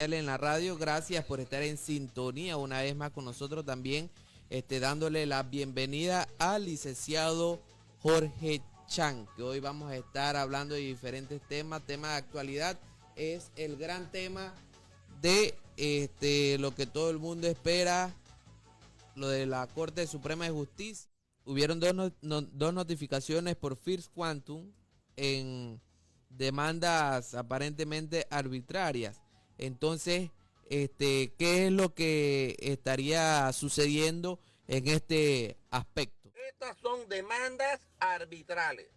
En la radio, gracias por estar en sintonía una vez más con nosotros también, dándole la bienvenida al licenciado Jorge Chan, que hoy vamos a estar hablando de diferentes temas de actualidad. Es el gran tema de lo que todo el mundo espera, lo de la Corte Suprema de Justicia. Hubieron dos notificaciones por First Quantum en demandas aparentemente arbitrarias. Entonces, ¿qué es lo que estaría sucediendo en este aspecto? Estas son demandas arbitrales.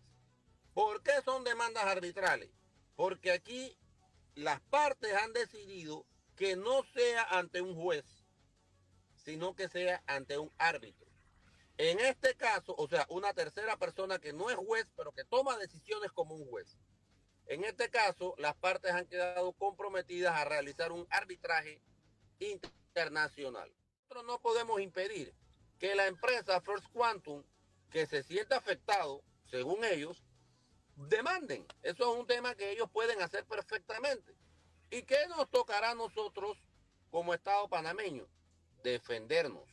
¿Por qué son demandas arbitrales? Porque aquí las partes han decidido que no sea ante un juez, sino que sea ante un árbitro. En este caso, o sea, una tercera persona que no es juez, pero que toma decisiones como un juez. En este caso, las partes han quedado comprometidas a realizar un arbitraje internacional. Nosotros no podemos impedir que la empresa First Quantum, que se sienta afectado, según ellos, demanden. Eso es un tema que ellos pueden hacer perfectamente. ¿Y qué nos tocará a nosotros como Estado panameño? Defendernos.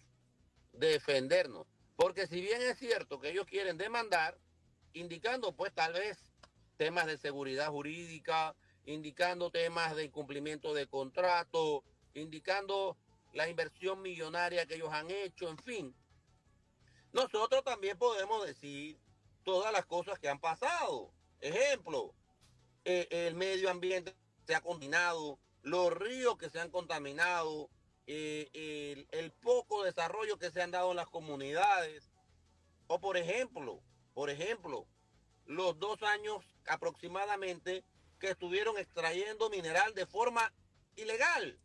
Defendernos. Porque si bien es cierto que ellos quieren demandar, indicando pues tal vez temas de seguridad jurídica, indicando temas de incumplimiento de contrato, indicando la inversión millonaria que ellos han hecho, en fin. Nosotros también podemos decir todas las cosas que han pasado. Ejemplo, el medio ambiente se ha contaminado, los ríos que se han contaminado, el poco desarrollo que se han dado en las comunidades, o por ejemplo, los 2 años aproximadamente que estuvieron extrayendo mineral de forma ilegal.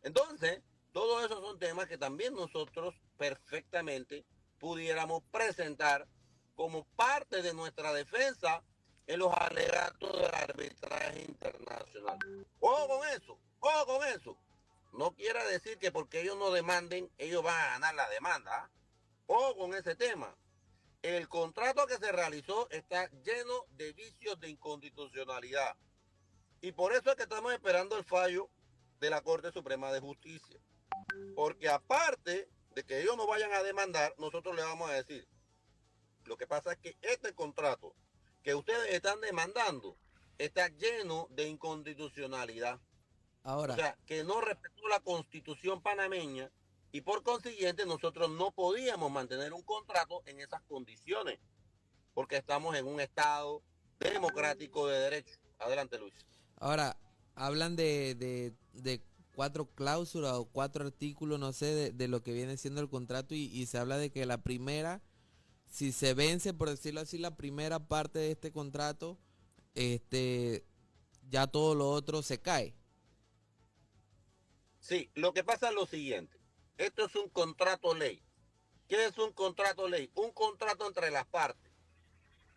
Entonces, todos esos son temas que también nosotros perfectamente pudiéramos presentar como parte de nuestra defensa en los alegatos del arbitraje internacional. Ojo con eso. No quiere decir que porque ellos no demanden, ellos van a ganar la demanda. Ojo con ese tema. El contrato que se realizó está lleno de vicios de inconstitucionalidad. Y por eso es que estamos esperando el fallo de la Corte Suprema de Justicia. Porque aparte de que ellos no vayan a demandar, nosotros le vamos a decir, lo que pasa es que este contrato que ustedes están demandando está lleno de inconstitucionalidad. O Ahora, sea, que no respetó la Constitución panameña y por consiguiente nosotros no podíamos mantener un contrato en esas condiciones porque estamos en un Estado democrático de derecho. Adelante, Luis. ahora hablan de cuatro cláusulas o cuatro artículos, no sé, de lo que viene siendo el contrato y se habla de que la primera, si se vence, por decirlo así, la primera parte de este contrato, ya todo lo otro se cae. Sí, lo que pasa es lo siguiente. Esto es un contrato ley. ¿Qué es un contrato ley? Un contrato entre las partes.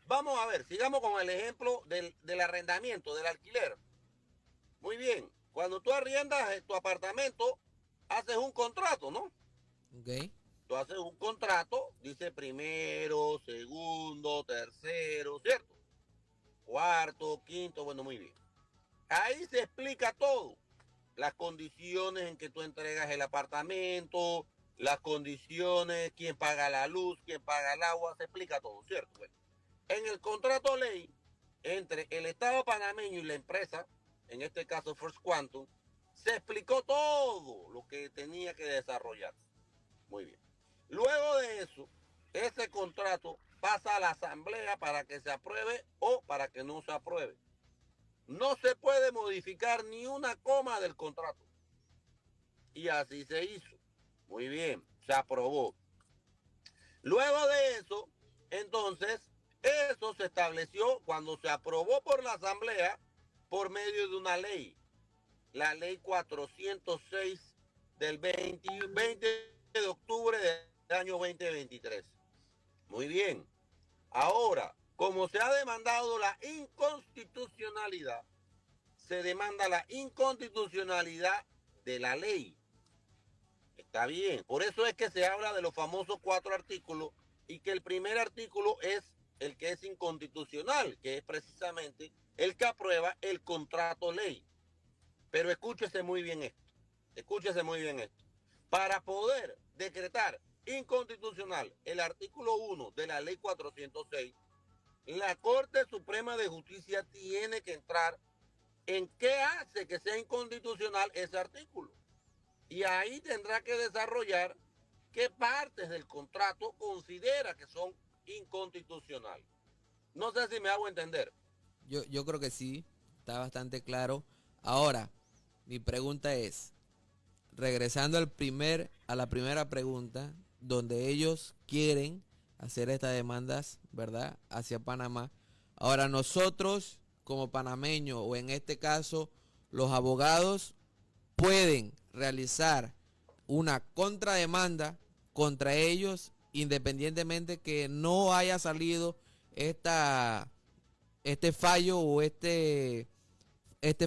Vamos a ver, sigamos con el ejemplo del arrendamiento, del alquiler. Muy bien, cuando tú arriendas tu apartamento, haces un contrato, ¿no? ¿Ok? Tú haces un contrato, dice primero, segundo, tercero, ¿cierto? Cuarto, quinto, bueno, muy bien. Ahí se explica todo. Las condiciones en que tú entregas el apartamento, las condiciones, quién paga la luz, quién paga el agua, se explica todo, ¿cierto? Bueno, en el contrato ley entre el Estado panameño y la empresa, en este caso First Quantum, se explicó todo lo que tenía que desarrollarse. Muy bien. Luego de eso, ese contrato pasa a la asamblea para que se apruebe o para que no se apruebe. No se puede modificar ni una coma del contrato. Y así se hizo. Muy bien, se aprobó. Luego de eso, entonces, eso se estableció cuando se aprobó por la asamblea por medio de una ley. La ley 406 del 20 de octubre del año 2023. Muy bien. Ahora, como se ha demandado la inconstitucionalidad, se demanda la inconstitucionalidad de la ley. Está bien. Por eso es que se habla de los famosos 4 artículos y que el primer artículo es el que es inconstitucional, que es precisamente el que aprueba el contrato ley. Pero escúchese muy bien esto. Escúchese muy bien esto. Para poder decretar inconstitucional el artículo 1 de la ley 406, la Corte Suprema de Justicia tiene que entrar en qué hace que sea inconstitucional ese artículo. Y ahí tendrá que desarrollar qué partes del contrato considera que son inconstitucionales. No sé si me hago entender. Yo creo que sí, está bastante claro. Ahora, mi pregunta es, regresando a la primera pregunta, donde ellos quieren hacer estas demandas, ¿verdad?, hacia Panamá. Ahora nosotros, como panameños, o en este caso, los abogados, pueden realizar una contrademanda contra ellos, independientemente que no haya salido este fallo o este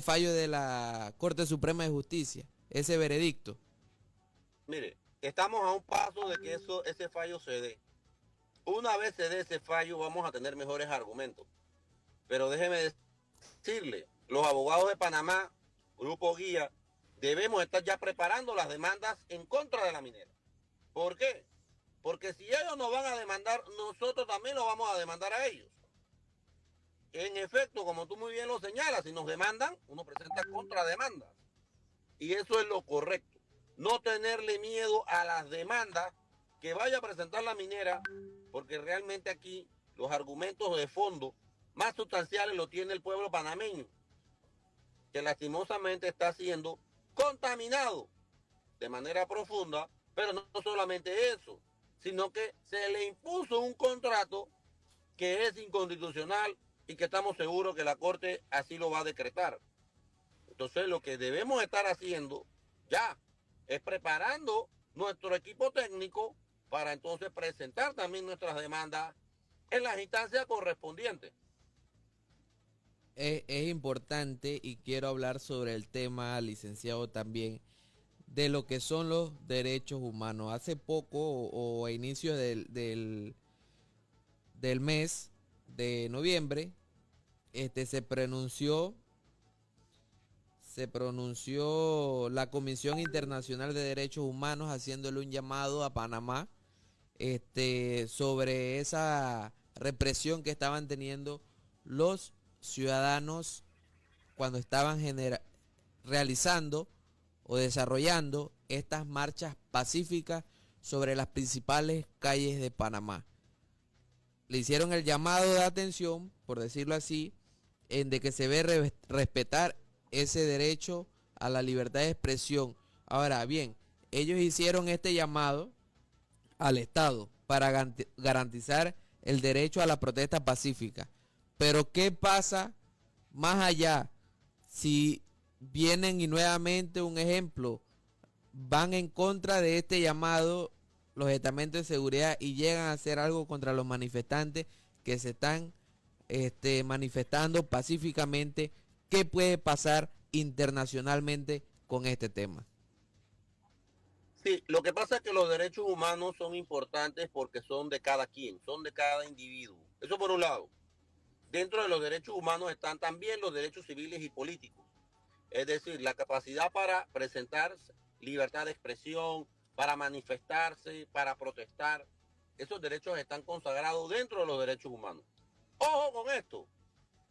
fallo de la Corte Suprema de Justicia, ese veredicto. Mire, estamos a un paso de que ese fallo se dé. Una vez se dé ese fallo, vamos a tener mejores argumentos. Pero déjeme decirle, los abogados de Panamá, Grupo Guía, debemos estar ya preparando las demandas en contra de la minera. ¿Por qué? Porque si ellos nos van a demandar, nosotros también los vamos a demandar a ellos. En efecto, como tú muy bien lo señalas, si nos demandan, uno presenta contrademandas. Y eso es lo correcto. No tenerle miedo a las demandas que vaya a presentar la minera, porque realmente aquí los argumentos de fondo más sustanciales lo tiene el pueblo panameño, que lastimosamente está siendo contaminado de manera profunda, pero no solamente eso, sino que se le impuso un contrato que es inconstitucional y que estamos seguros que la Corte así lo va a decretar. Entonces lo que debemos estar haciendo ya es preparando nuestro equipo técnico para entonces presentar también nuestras demandas en las instancias correspondientes. Es importante y quiero hablar sobre el tema, licenciado, también de lo que son los derechos humanos. Hace poco o a inicio del mes de noviembre, se pronunció la Comisión Internacional de Derechos Humanos haciéndole un llamado a Panamá sobre esa represión que estaban teniendo los ciudadanos cuando estaban realizando o desarrollando estas marchas pacíficas sobre las principales calles de Panamá. Le hicieron el llamado de atención, por decirlo así, en de que se ve respetar ese derecho a la libertad de expresión. Ahora bien, ellos hicieron este llamado al Estado para garantizar el derecho a la protesta pacífica. Pero ¿qué pasa más allá si vienen y nuevamente, un ejemplo, van en contra de este llamado los estamentos de seguridad y llegan a hacer algo contra los manifestantes que se están manifestando pacíficamente? ¿Qué puede pasar internacionalmente con este tema? Sí, lo que pasa es que los derechos humanos son importantes porque son de cada quien, son de cada individuo. Eso por un lado. Dentro de los derechos humanos están también los derechos civiles y políticos. Es decir, la capacidad para presentar libertad de expresión, para manifestarse, para protestar. Esos derechos están consagrados dentro de los derechos humanos. Ojo con esto,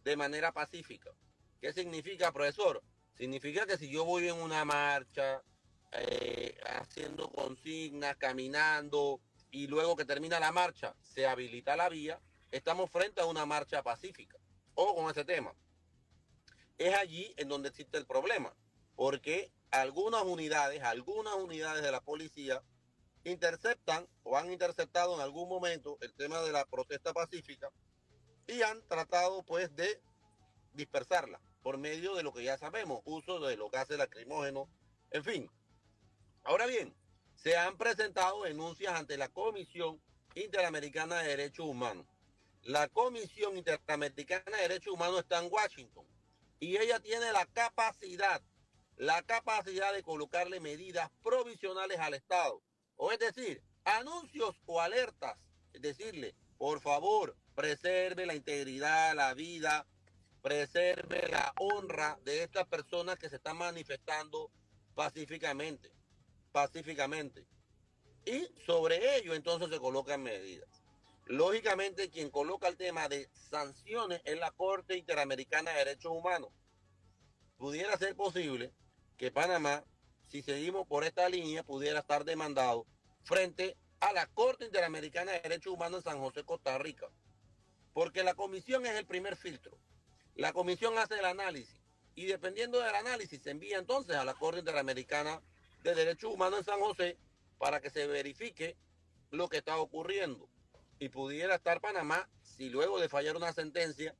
de manera pacífica. ¿Qué significa, profesor? Significa que si yo voy en una marcha, haciendo consignas, caminando, y luego que termina la marcha, se habilita la vía, estamos frente a una marcha pacífica. Ojo con ese tema. Es allí en donde existe el problema, porque algunas unidades de la policía interceptan o han interceptado en algún momento el tema de la protesta pacífica y han tratado pues de dispersarla por medio de lo que ya sabemos, uso de los gases lacrimógenos, en fin. Ahora bien, se han presentado denuncias ante la Comisión Interamericana de Derechos Humanos. La Comisión Interamericana de Derechos Humanos está en Washington y ella tiene la capacidad de colocarle medidas provisionales al Estado. O es decir, anuncios o alertas, es decirle, por favor, preserve la integridad, la vida, preserve la honra de estas personas que se están manifestando pacíficamente, pacíficamente. Y sobre ello entonces se colocan medidas. Lógicamente quien coloca el tema de sanciones es la Corte Interamericana de Derechos Humanos. Pudiera ser posible que Panamá, si seguimos por esta línea, pudiera estar demandado frente a la Corte Interamericana de Derechos Humanos en San José, Costa Rica. Porque la comisión es el primer filtro. La comisión hace el análisis y dependiendo del análisis se envía entonces a la Corte Interamericana de Derechos Humanos en San José para que se verifique lo que está ocurriendo. Y pudiera estar Panamá, si luego de fallar una sentencia,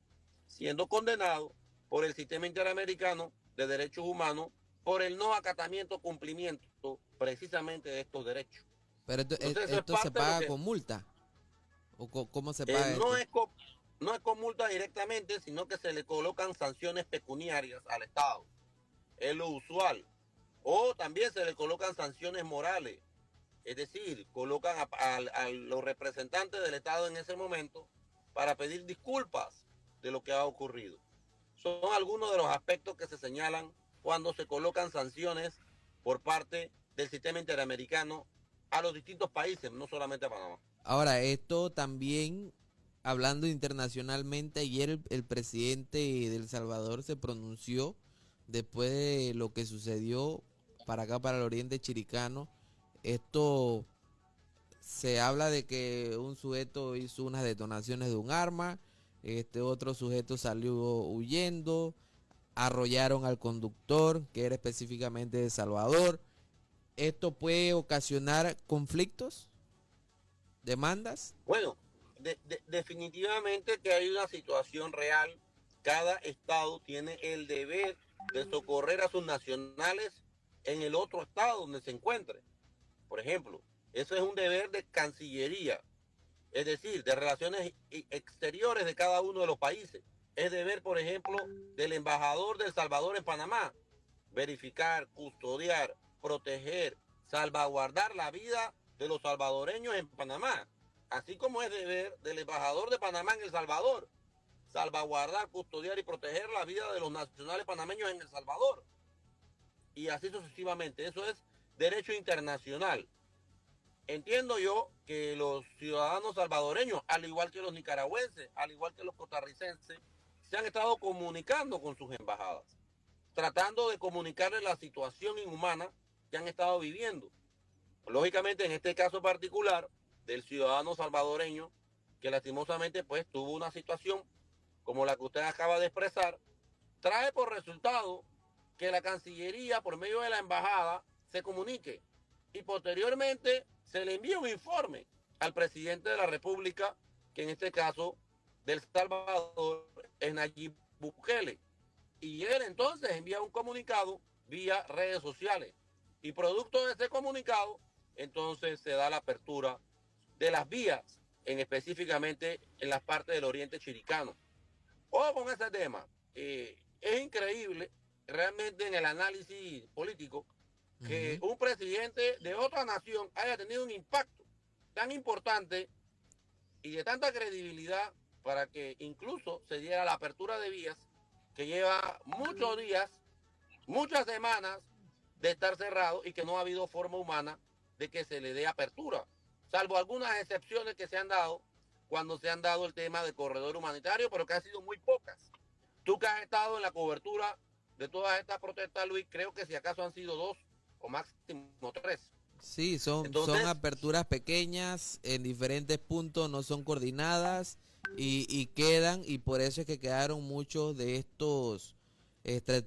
siendo condenado por el sistema interamericano de derechos humanos por el no acatamiento, cumplimiento precisamente de estos derechos. Pero esto se paga con multa. ¿O cómo se paga no esto? No es con multa directamente, sino que se le colocan sanciones pecuniarias al Estado. Es lo usual. O también se le colocan sanciones morales. Es decir, colocan a los representantes del Estado en ese momento para pedir disculpas de lo que ha ocurrido. Son algunos de los aspectos que se señalan cuando se colocan sanciones por parte del sistema interamericano a los distintos países, no solamente a Panamá. Ahora, esto también, hablando internacionalmente, ayer el presidente de El Salvador se pronunció después de lo que sucedió para acá, para el oriente chiricano. Esto se habla de que un sujeto hizo unas detonaciones de un arma, este otro sujeto salió huyendo, arrollaron al conductor, que era específicamente de El Salvador. ¿Esto puede ocasionar conflictos? ¿Demandas? Bueno, definitivamente que hay una situación real. Cada estado tiene el deber de socorrer a sus nacionales en el otro estado donde se encuentre. Por ejemplo, eso es un deber de Cancillería, es decir, de relaciones exteriores de cada uno de los países. Es deber, por ejemplo, del embajador de El Salvador en Panamá, verificar, custodiar, proteger, salvaguardar la vida de los salvadoreños en Panamá, así como es deber del embajador de Panamá en El Salvador, salvaguardar, custodiar y proteger la vida de los nacionales panameños en El Salvador. Y así sucesivamente. Eso es derecho internacional. Entiendo yo que los ciudadanos salvadoreños, al igual que los nicaragüenses, al igual que los costarricenses, se han estado comunicando con sus embajadas, tratando de comunicarles la situación inhumana que han estado viviendo. Lógicamente, en este caso particular del ciudadano salvadoreño, que lastimosamente pues tuvo una situación como la que usted acaba de expresar, trae por resultado que la Cancillería, por medio de la embajada, se comunique y posteriormente se le envía un informe al presidente de la República, que en este caso del Salvador es Nayib Bukele, y él entonces envía un comunicado vía redes sociales y producto de ese comunicado entonces se da la apertura de las vías específicamente en las partes del oriente chiricano. Ojo con ese tema, es increíble realmente en el análisis político que un presidente de otra nación haya tenido un impacto tan importante y de tanta credibilidad para que incluso se diera la apertura de vías que lleva muchos días, muchas semanas de estar cerrado y que no ha habido forma humana de que se le dé apertura, salvo algunas excepciones que se han dado cuando se han dado el tema del corredor humanitario, pero que han sido muy pocas. Tú que has estado en la cobertura de todas estas protestas, Luis, creo que si acaso han sido 2 o máximo 3. Sí, son aperturas pequeñas en diferentes puntos, no son coordinadas y quedan, y por eso es que quedaron muchos de estos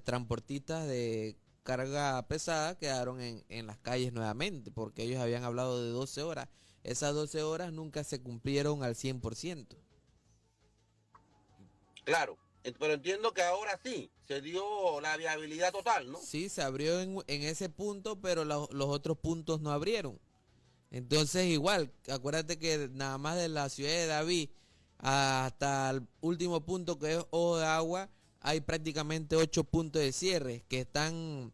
transportistas de carga pesada, quedaron en las calles nuevamente, porque ellos habían hablado de 12 horas. Esas 12 horas nunca se cumplieron al 100%. Claro, pero entiendo que ahora sí, se dio la viabilidad total, ¿no? Sí, se abrió en ese punto, pero los otros puntos no abrieron. Entonces igual, acuérdate que nada más de la ciudad de David hasta el último punto que es Ojo de Agua, hay prácticamente 8 puntos de cierre que están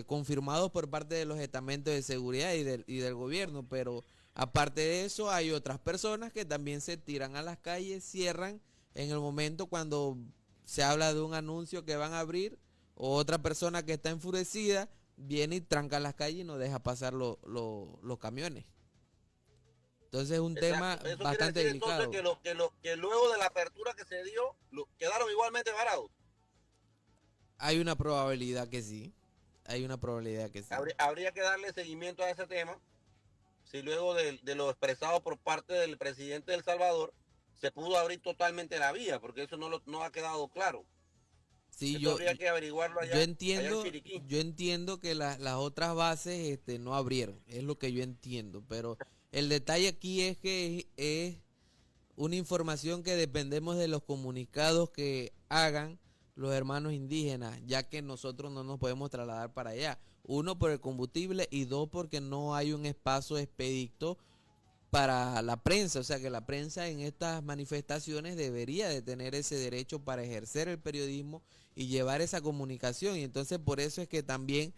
confirmados por parte de los estamentos de seguridad y del gobierno, pero aparte de eso hay otras personas que también se tiran a las calles, cierran en el momento cuando se habla de un anuncio que van a abrir, o otra persona que está enfurecida viene y tranca las calles y no deja pasar los camiones. Entonces es un tema Exacto. Eso quiere bastante decir entonces delicado. que luego de la apertura que se dio, quedaron igualmente varados. Hay una probabilidad que sí. Hay una probabilidad que sí. Habría que darle seguimiento a ese tema si luego de lo expresado por parte del presidente de El Salvador se pudo abrir totalmente la vía, porque eso no ha quedado claro. Sí, Eso habría que averiguarlo allá en Chiriquí. yo entiendo que las otras bases no abrieron, es lo que yo entiendo, pero el detalle aquí es que es una información que dependemos de los comunicados que hagan los hermanos indígenas, ya que nosotros no nos podemos trasladar para allá. Uno, por el combustible, y dos, porque no hay un espacio expedito para la prensa. O sea que la prensa en estas manifestaciones debería de tener ese derecho para ejercer el periodismo y llevar esa comunicación. Y entonces por eso es que también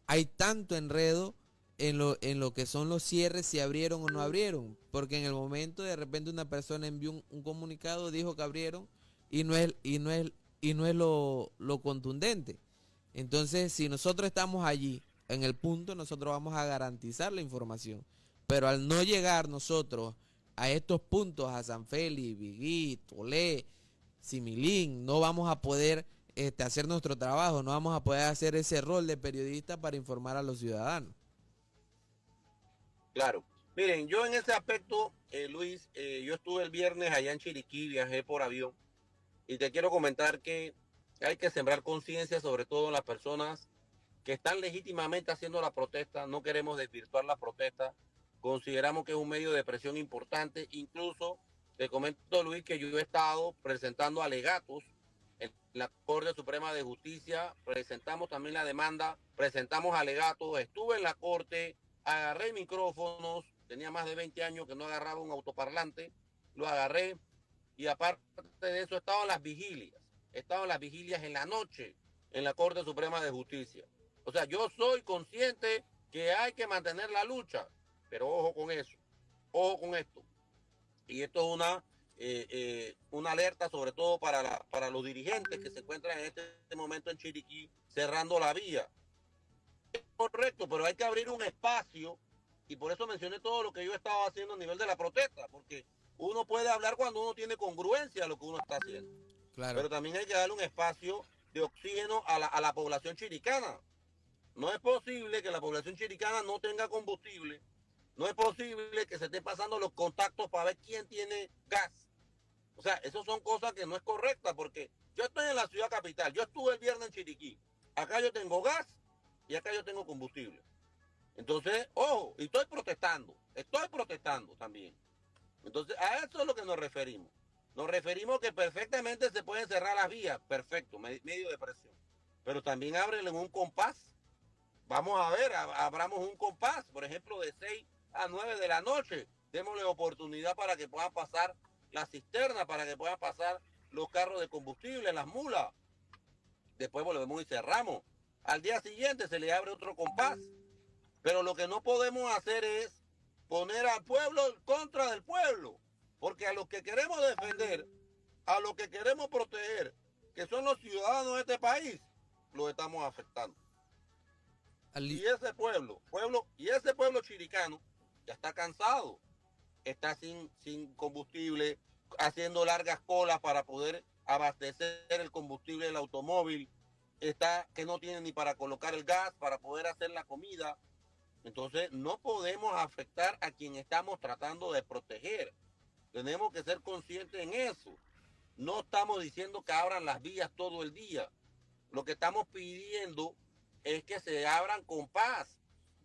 hay tanto enredo en lo que son los cierres, si abrieron o no abrieron, porque en el momento de repente una persona envió un comunicado, dijo que abrieron y no es lo contundente. Entonces, si nosotros estamos allí en el punto, nosotros vamos a garantizar la información, pero al no llegar nosotros a estos puntos, a San Félix, Vigui, Tolé, Similín, no vamos a poder hacer nuestro trabajo, no vamos a poder hacer ese rol de periodista para informar a los ciudadanos. Claro. Miren, yo en ese aspecto, Luis, yo estuve el viernes allá en Chiriquí, viajé por avión y te quiero comentar que hay que sembrar conciencia, sobre todo en las personas que están legítimamente haciendo la protesta. No queremos desvirtuar la protesta. Consideramos que es un medio de presión importante. Incluso te comento, Luis, que yo he estado presentando alegatos en la Corte Suprema de Justicia. Presentamos también la demanda, presentamos alegatos. Estuve en la Corte, agarré micrófonos. Tenía más de 20 años que no agarraba un autoparlante. Lo agarré. Y aparte de eso, estaban las vigilias. Estaban las vigilias en la noche en la Corte Suprema de Justicia. O sea, yo soy consciente que hay que mantener la lucha, pero ojo con eso, ojo con esto. Y esto es una alerta sobre todo para los dirigentes que se encuentran en este momento en Chiriquí cerrando la vía. Es correcto, pero hay que abrir un espacio y por eso mencioné todo lo que yo estaba haciendo a nivel de la protesta, porque uno puede hablar cuando uno tiene congruencia a lo que uno está haciendo. Claro. Pero también hay que darle un espacio de oxígeno a la población chiricana. No es posible que la población chiricana no tenga combustible. No es posible que se esté pasando los contactos para ver quién tiene gas. O sea, eso son cosas que no es correcta, porque yo estoy en la ciudad capital. Yo estuve el viernes en Chiriquí. Acá yo tengo gas y acá yo tengo combustible. Entonces, ojo, y estoy protestando también. Entonces, a eso es lo que nos referimos. Nos referimos que perfectamente se pueden cerrar las vías, perfecto, medio de presión. Pero también ábrele en un compás. Vamos a ver, abramos un compás, por ejemplo, de 6 a 9 de la noche. Démosle oportunidad para que puedan pasar las cisternas, para que puedan pasar los carros de combustible, las mulas. Después volvemos y cerramos. Al día siguiente se le abre otro compás. Pero lo que no podemos hacer es poner al pueblo en contra del pueblo. Porque a los que queremos defender, a los que queremos proteger, que son los ciudadanos de este país, los estamos afectando. Y ese pueblo chiricano ya está cansado, está sin combustible, haciendo largas colas para poder abastecer el combustible del automóvil, está que no tiene ni para colocar el gas, para poder hacer la comida. Entonces no podemos afectar a quien estamos tratando de proteger. Tenemos que ser conscientes en eso. No estamos diciendo que abran las vías todo el día. Lo que estamos pidiendo es que se abran con paz.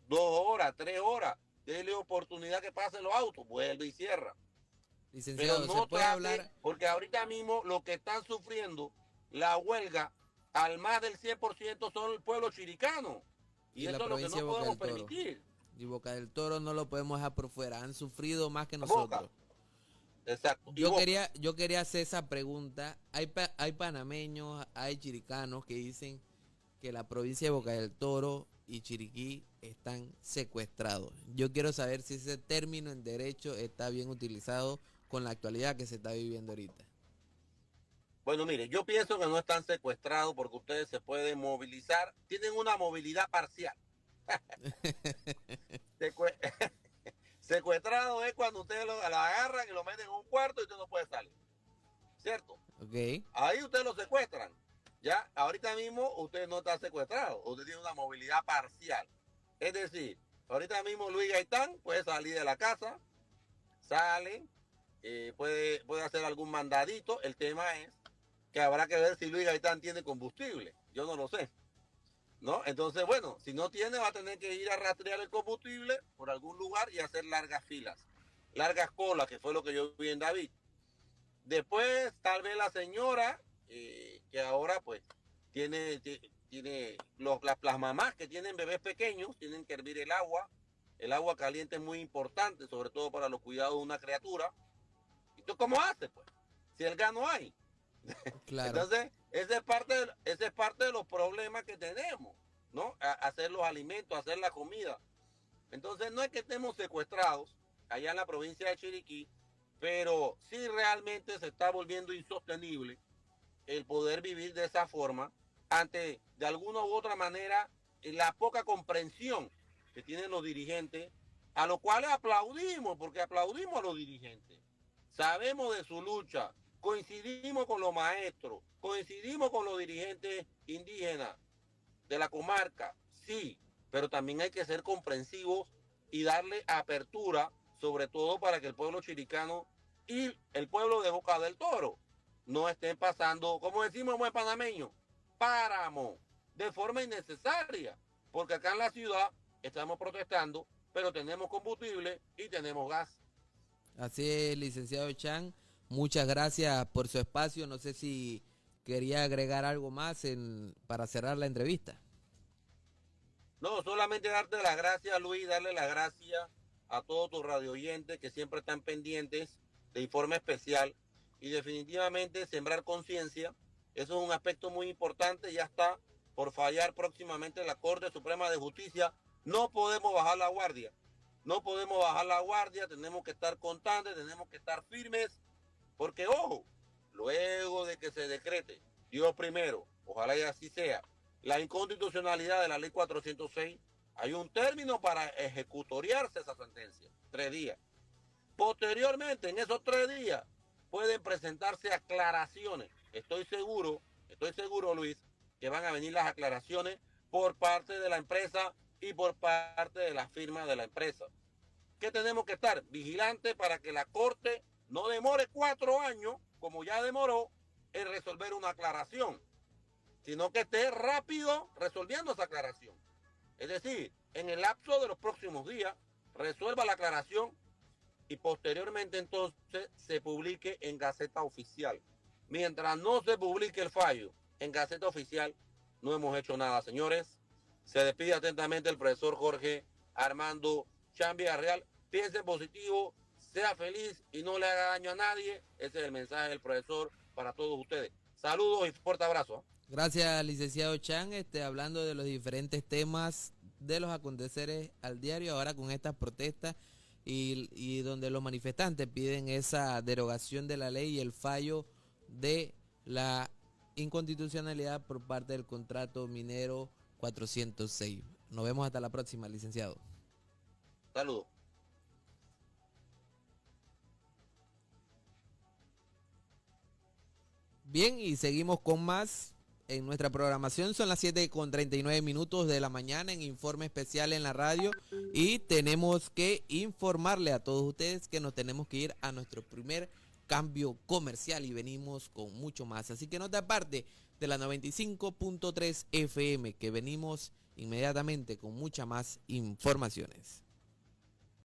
2 horas, 3 horas. Denle oportunidad que pasen los autos. Vuelve y cierra. Licenciado, pero no ¿se puede hablar? Porque ahorita mismo lo que están sufriendo la huelga al más del 100% son el pueblo chiricano. Y eso es lo que no podemos permitir. Y Boca del Toro no lo podemos dejar por fuera. Han sufrido más que nosotros. Exacto. Yo quería hacer esa pregunta. Hay panameños, hay chiricanos que dicen que la provincia de Boca del Toro y Chiriquí están secuestrados. Yo quiero saber si ese término en derecho está bien utilizado con la actualidad que se está viviendo ahorita. Bueno, mire, yo pienso que no están secuestrados porque ustedes se pueden movilizar, tienen una movilidad parcial. Secue- Secuestrado es cuando ustedes lo agarran y lo meten en un cuarto y usted no puede salir, ¿cierto? Ok. Ahí ustedes lo secuestran. Ya, ahorita mismo usted no está secuestrado, usted tiene una movilidad parcial. Es decir, ahorita mismo Luis Gaitán puede salir de la casa, sale, puede hacer algún mandadito. El tema es que habrá que ver si Luis Gaitán tiene combustible. Yo no lo sé, ¿no? Entonces, bueno, si no tiene, va a tener que ir a rastrear el combustible por algún lugar y hacer largas filas, largas colas, que fue lo que yo vi en David. Después, tal vez la señora, que ahora pues tiene las mamás que tienen bebés pequeños, tienen que hervir el agua. El agua caliente es muy importante, sobre todo para los cuidados de una criatura. ¿Y tú cómo haces, pues? Si el gas no hay. Claro. Entonces, ese es parte de los problemas que tenemos, ¿no? Hacer los alimentos, hacer la comida. Entonces, no es que estemos secuestrados allá en la provincia de Chiriquí, pero sí realmente se está volviendo insostenible el poder vivir de esa forma ante, de alguna u otra manera, la poca comprensión que tienen los dirigentes, a los cuales aplaudimos, porque aplaudimos a los dirigentes. Sabemos de su lucha, coincidimos con los maestros, coincidimos con los dirigentes indígenas de la comarca, sí, pero también hay que ser comprensivos y darle apertura, sobre todo para que el pueblo chiricano y el pueblo de Boca del Toro no estén pasando, como decimos en buen panameño, páramo, de forma innecesaria, porque acá en la ciudad estamos protestando, pero tenemos combustible y tenemos gas. Así es, licenciado Chan. Muchas gracias por su espacio. No sé si quería agregar algo más para cerrar la entrevista. No, solamente darte las gracias, Luis, darle las gracias a todos tus radio oyentes que siempre están pendientes de informe especial y definitivamente sembrar conciencia. Eso es un aspecto muy importante. Ya está por fallar próximamente la Corte Suprema de Justicia. No podemos bajar la guardia. No podemos bajar la guardia. Tenemos que estar constantes, tenemos que estar firmes. Porque, ojo, luego de que se decrete, Dios primero, ojalá y así sea, la inconstitucionalidad de la ley 406, hay un término para ejecutoriarse esa sentencia, 3 días. Posteriormente, en esos 3 días, pueden presentarse aclaraciones. Estoy seguro, Luis, que van a venir las aclaraciones por parte de la empresa y por parte de la firma de la empresa. ¿Qué tenemos que estar? Vigilantes para que la Corte no demore 4 años, como ya demoró, en resolver una aclaración, sino que esté rápido resolviendo esa aclaración. Es decir, en el lapso de los próximos días, resuelva la aclaración y posteriormente entonces se publique en Gaceta Oficial. Mientras no se publique el fallo en Gaceta Oficial, no hemos hecho nada, señores. Se despide atentamente el profesor Jorge Armando Chan Villarreal. Piense positivo, sea feliz y no le haga daño a nadie. Ese es el mensaje del profesor para todos ustedes. Saludos y fuerte abrazo. Gracias, licenciado Chan, hablando de los diferentes temas de los aconteceres al diario, ahora con estas protestas y donde los manifestantes piden esa derogación de la ley y el fallo de la inconstitucionalidad por parte del contrato minero 406. Nos vemos hasta la próxima, licenciado. Saludos. Bien, y seguimos con más en nuestra programación. Son las 7:39 de la mañana en Informe Especial en la radio. Y tenemos que informarle a todos ustedes que nos tenemos que ir a nuestro primer cambio comercial y venimos con mucho más. Así que no te aparte de la 95.3 FM, que venimos inmediatamente con muchas más informaciones.